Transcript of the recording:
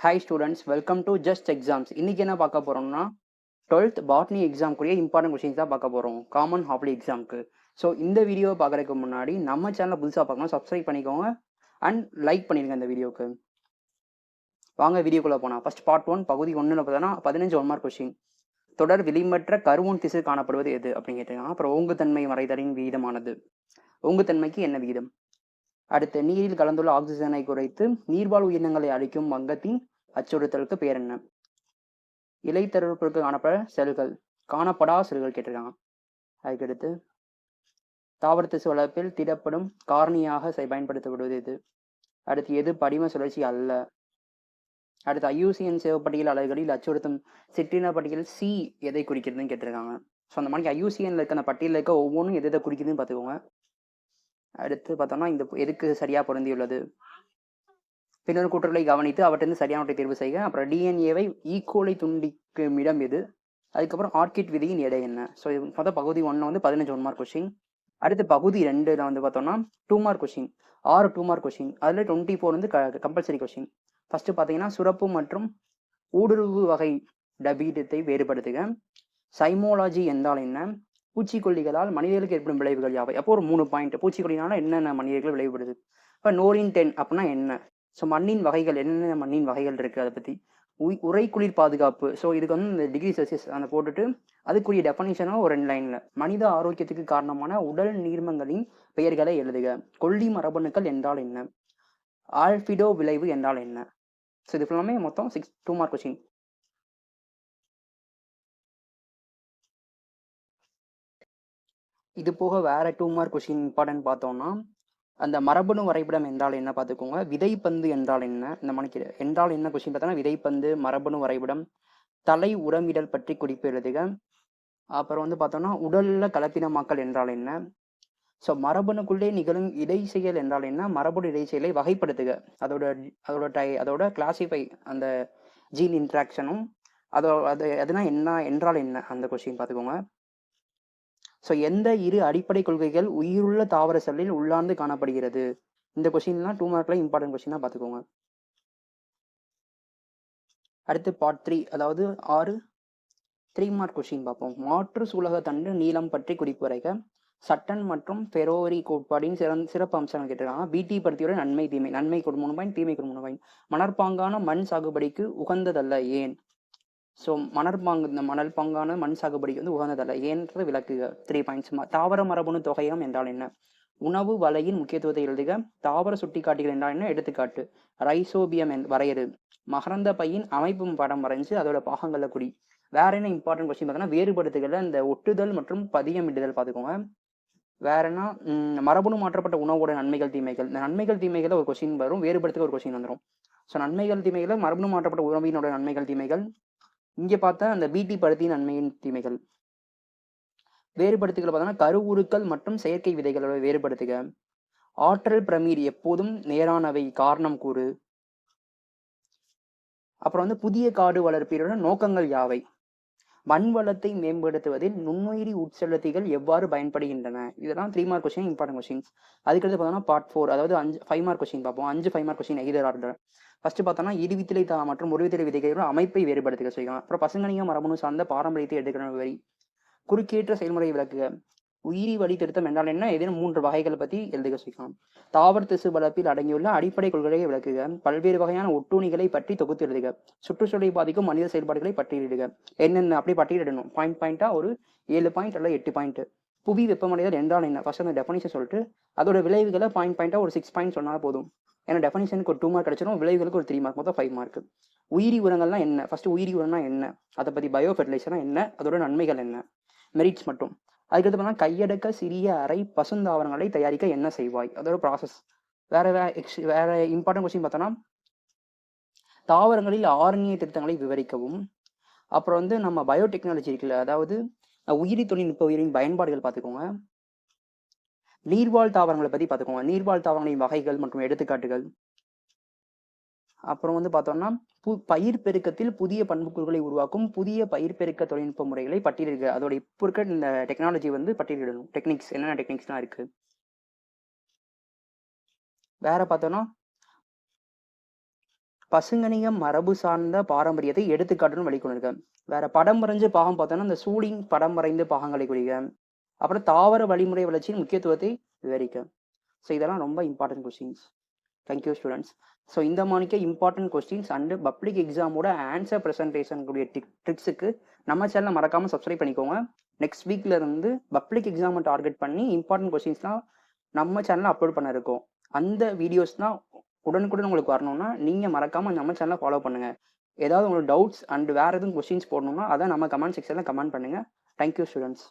Hi students, welcome to just exams. இன்னைக்கு என்ன பார்க்க போறோம்னா 12th பாட்னி எக்ஸாம்க்குரிய இம்பார்ட்டன்ட் கொஸ்டின்ஸ் தான் பார்க்க போறோம், காமன் ஹாஃப்லி எக்ஸாம்க்கு. ஸோ இந்த வீடியோவை பார்க்கறதுக்கு முன்னாடி நம்ம சேனலை புதுசாக பார்க்கணும், சப்ஸ்கிரைப் பண்ணிக்கோங்க அண்ட் லைக் பண்ணிடுங்க இந்த வீடியோக்கு. வாங்க வீடியோக்குள்ளே போனால் ஃபர்ஸ்ட் பார்ட் 1 பகுதி 1ல் பார்த்தோன்னா 15 1 மார்க் கொஸ்டின். தொடர் விளிம்பற்ற கருவூன் திசு காணப்படுவது எது அப்படின்னு கேட்டிருக்காங்க. அப்புறம் ஓங்குத்தன்மை மறைதலின் விகிதமானது. ஓங்குத்தன்மைக்கு என்ன விகிதம்? அடுத்து நீரில் கலந்துள்ள ஆக்சிஜனை குறைத்து நீர்வாழ் உயிரினங்களை அழிக்கும் வங்கத்தின் அச்சுறுத்தலுக்கு பேர் என்ன? இலைத்தருப்புக்கு காணப்பட செல்கள், காணப்படா செல்கள் கேட்டிருக்காங்க. அதுக்கடுத்து தாவர திசு வளர்ப்பில் திடப்படும் காரணியாக பயன்படுத்தப்படுவது எது? அடுத்து எது படிம சுழற்சி அல்ல? அடுத்து ஐயூசிஎன் சிவப்பட்டியல் அலகுகளில் அச்சுறுத்தும் சிற்றின பட்டியல் சி எதை குறிக்கிறதுன்னு கேட்டிருக்காங்க. ஸோ அந்த மாதிரி ஐயூசிஎன்ல இருக்க அந்த பட்டியலில் இருக்க ஒவ்வொன்றும் எதை குறிக்குதுன்னு பார்த்துக்கோங்க. அடுத்து பார்த்தோம்னா இந்த எதுக்கு சரியா பொருந்தியுள்ளது? பின்னர் கூற்றுகளை கவனித்து அவற்றிலிருந்து சரியானவற்றை தேர்வு செய்க. அப்புறம் டிஎன்ஏவை ஈக்கோலை துண்டிக்கும் இடம் எது? அதுக்கப்புறம் ஆர்கிட் விதியின் எடை என்ன? ஸோ இது மொத்தம் பகுதி 1 வந்து 15 1 மார்க் கொஸ்டின். அடுத்து பகுதி 2ல் வந்து பார்த்தோம்னா 2 மார்க் கொஸ்டின், 6 2 மார்க் கொஸ்டின். அதில் 24 வந்து கம்பல்சரி கொஸ்டின். ஃபர்ஸ்ட் பார்த்தீங்கன்னா சுரப்பு மற்றும் ஊடுருவு வகை டபீடத்தை வேறுபடுத்துக. சைமோலாஜி என்றால் என்ன? பூச்சிக்கொல்லிகளால் மனிதர்களுக்கு ஏற்படும் விளைவுகள் யாவை? அப்போ ஒரு 3 பாயிண்ட். பூச்சிக்கொல்லினால என்னென்ன மனிதர்கள் விளைவுபடுது? இப்போ நோரின் 10 அப்படின்னா என்ன? ஸோ மண்ணின் வகைகள், என்னென்ன மண்ணின் வகைகள் இருக்குது அதை பற்றி. உரை குளிர் பாதுகாப்பு. ஸோ இதுக்கு வந்து இந்த டிகிரி செல்சியஸ் அந்த போட்டுட்டு அதுக்குரிய டெஃபனிஷனும் ஒரு 2 லைனில். மனித ஆரோக்கியத்துக்கு காரணமான உடல் நீர்மங்களின் பெயர்களை எழுதுக. கொல்லி மரபணுக்கள் என்றால் என்ன? ஆல்பிடோ விளைவு என்றால் என்ன? ஸோ இது ஃபுல்லாமே மொத்தம் 2 மார்க் கொஸ்டின். இது போக வேற 2 மார்க் கொஸ்டின் இம்பார்ட்டன்ட் பார்த்தோம்னா அந்த மரபணு வரைபடம் என்றால் என்ன பார்த்துக்கோங்க. விதைப்பந்து என்றால் என்ன? இந்த மணிக்கு என்றால் என்ன கொஸ்டின் பார்த்தோன்னா விதைப்பந்து, மரபணு வரைபடம், தலை உரமிடல் பற்றி குறிப்பு எழுதுக. அப்புறம் வந்து பார்த்தோம்னா உடல்ல கலப்பினமாக்கல் என்றால் என்ன? ஸோ மரபணுக்குள்ளே நிகழும் இடைச்செயல் என்றால் என்ன? மரபணு இடைச்செயலை வகைப்படுத்துக. அதோட கிளாசிஃபை அந்த ஜீன் இன்ட்ராக்ஷனும் அதுனா என்ன என்றால் என்ன அந்த கொஸ்டின் பார்த்துக்கோங்க. ஸோ எந்த இரு அடிப்படை கொள்கைகள் உயிருள்ள தாவர செல்லில் உள்ளார்ந்து காணப்படுகிறது? இந்த கொஸ்டின்லாம் 2 மார்க்ல இம்பார்ட்டன்ட் கொஸ்டினா பார்த்துக்கோங்க. அடுத்து பார்ட் 3, அதாவது 6 3 மார்க் கொஸ்டின் பார்ப்போம். மாற்று சூலக தண்டு நீளம் பற்றி குறிப்பு வரைக. சட்டன் மற்றும் ஃபெரோரி கோட்பாடின் சிறப்பு அம்சங்கள் கேட்டிருக்காங்க. பிடி பருத்தியோட நன்மை தீமை. நன்மைக்கு ஒரு 3 பாயிண்ட், தீமைக்கு ஒரு 3 பாயிண்ட். மணற்பாங்கான மண் சாகுபடிக்கு உகந்ததல்ல, ஏன்? ஸோ இந்த மணல் பாங்கான மண் சாகுபடிக்கு வந்து உகந்ததல்ல, ஏன்றது விளக்குக. 3 பாயிண்ட்ஸ். தாவர மரபணு தொகையம் என்றால் என்ன? உணவு வலையின் முக்கியத்துவத்தை எழுதுக. தாவர சுட்டிக்காட்டிகள் என்றால் என்ன? எடுத்துக்காட்டு. ரைசோபியம் வரையறு. மகரந்த பையின் அமைப்பு படம் வரைஞ்சு அதோட பாகங்கள்ல குடி. வேற என்ன இம்பார்ட்டன்ட் கொஸ்டின் பார்த்தோன்னா வேறுபடுத்துதல இந்த ஒட்டுதல் மற்றும் பதியமிடுதல் பார்த்துக்கோங்க. வேற என்ன? மரபணு மாற்றப்பட்ட உணவோட நன்மைகள் தீமைகள். இந்த நன்மைகள் தீமைகளை ஒரு கொஸ்டின் வரும், வேறுபடுத்துக்க ஒரு கொஸ்டின் வந்துடும். ஸோ நன்மைகள் தீமைகளை மரபணு மாற்றப்பட்ட உணவினோட நன்மைகள் தீமைகள். இங்கே பார்த்தா அந்த பிடி பருத்தியின் நன்மையின் தீமைகள். வேறுபடுத்துகளை பார்த்தோன்னா கருவுருக்கள் மற்றும் செயற்கை விதைகளோட வேறுபடுத்துக. ஆற்றல் பிரமீடு எப்போதும் நேரானவை, காரணம் கூறு. அப்புறம் வந்து புதிய காடு வளர்ப்பீரோட நோக்கங்கள் யாவை? மண் வளத்தை மேம்படுத்துவதில் நுண்ணுயிரி உட்செலுத்திகள் எவ்வாறு பயன்படுகின்றன? இதெல்லாம் 3 மார்க் கொஸ்டின், இம்பார்ட்டன்ட் கொஸ்டின்ஸ். அதுக்கடுத்து பார்த்தோம்னா பார்ட் 4, அதாவது 5 மார்க் கொஸ்டின் பார்ப்போம். 5 mark question either order. First பார்த்தோம்னா இருவித்திலை மற்றும் ஒருவித்திலை விதைகளோட அமைப்பை வேறுபடுத்துக செய்யலாம். அப்புறம் பசுங்கணிக மரபணு சார்ந்த பாரம்பரியத்தை எடுக்கிற வரி. குறுக்கேற்ற செயல்முறை விளக்குக. உயிரி வழி திருத்தம் என்றால் என்ன? ஏதேனும் 3 வகைகளை பற்றி எழுதுக செய்யலாம். தாவர திசு வளர்ப்பில் அடங்கியுள்ள அடிப்படை கொள்கைகளை விளக்குக. பல்வேறு வகையான ஒட்டுண்ணிகளை பற்றி தொகுத்து எழுதுக. சுற்றுச்சூழலை பாதிக்கும் மனித செயல்பாடுகளை பட்டியலிடுக. என்னென்ன அப்படி பட்டியலிடணும். பாயிண்டா ஒரு 7 பாயிண்ட் அல்ல 8 பாயிண்ட். புவி வெப்பமடைதல் என்றால் என்ன? ஃபர்ஸ்ட் அந்த டெஃபனிஷன் சொல்லிட்டு அதோட விளைவுகளை பாயிண்டா ஒரு 6 பாயிண்ட் சொன்னால் போதும். ஏன்னா டெஃபனிஷனுக்கு ஒரு 2 மார்க் கிடைச்சிடும், விளைவுகளுக்கு ஒரு 3 மார்க், மொத்தம் 5 மார்க். உயிரி உரங்கள்லாம் என்ன? ஃபர்ஸ்ட் உயிரி உரம்னா என்ன, அதை பற்றி பயோ ஃபெர்டிலைசர்னா என்ன, அதோட நன்மைகள் என்ன, மெரிட்ஸ் மட்டும். அதுக்கடுத்து பார்த்தா கையடக்க சிறிய அறை பசுந்தாவரங்களை தயாரிக்க என்ன செய்வாய்? அதோட ப்ராசஸ். வேற இம்பார்ட்டன்ட் கொஸ்டின் பார்த்தோன்னா தாவரங்களில் ஆர்என்ஏ திருத்தங்களை விவரிக்கவும். அப்புறம் வந்து நம்ம பயோடெக்னாலஜி இருக்குல்ல, அதாவது உயிரி தொழில்நுட்பவியலின் பயன்பாடுகள் பார்த்துக்கோங்க. நீர்வாழ் தாவரங்களை பற்றி பார்த்துக்கோங்க. நீர்வாழ் தாவரங்களின் வகைகள் மற்றும் எடுத்துக்காட்டுகள். அப்புறம் வந்து பார்த்தோம்னா பயிர் பெருக்கத்தில் புதிய பண்புக்கூறுகளை உருவாக்கும் புதிய பயிர் பெருக்க தொழில்நுட்ப முறைகளை பட்டியலிடுக. அதோட இப்போ இருக்க இந்த டெக்னாலஜி வந்து பட்டியலிடணும். டெக்னிக்ஸ் என்னென்ன டெக்னிக்ஸ்லாம் இருக்கு. வேற பார்த்தோம்னா பசுங்கனியம் மரபு சார்ந்த பாரம்பரியத்தை எடுத்துக்காட்டுன்னு வெளிக்கொண்டிருக்க. வேற படம் வரைஞ்சு பாகம் பார்த்தோன்னா இந்த சூழிங் படம் வரைந்து பாகங்களை குறிக்க. அப்புறம் தாவர வழிமுறை வளர்ச்சியின் முக்கியத்துவத்தை விவரிக்க. ஸோ இதெல்லாம் ரொம்ப important questions. Thank you students. So இந்த மாணிக்க இம்பார்ட்டன்ட் கொஸ்டின்ஸ் அண்டு பப்ளிக் எக்ஸாமோட ஆன்சர் ப்ரெசன்டேஷன் கூடிய ட்ரிக்ஸுக்கு நம்ம சேனலை மறக்காமல் சப்ஸ்கிரைப் பண்ணிக்கோங்க. நெக்ஸ்ட் வீக்ல இருந்து பப்ளிக் எக்ஸாமை டார்கெட் பண்ணி இம்பார்ட்டன்ட் கொஸ்டின்ஸ்லாம் நம்ம சேனலில் அப்லோட் பண்ண இருக்கோம். அந்த வீடியோஸ்லாம் உடனுக்குடன் உங்களுக்கு வரணும்னா நீங்கள் மறக்காமல் நம்ம சேனலை ஃபாலோ பண்ணுங்கள். ஏதாவது உங்களுக்கு டவுட்ஸ் அண்ட் வேறு எதுவும் கொஸ்டின்ஸ் போடணும்னா அதை நம்ம கமெண்ட் செக்ஷனில் கமெண்ட் பண்ணுங்கள். Thank you students.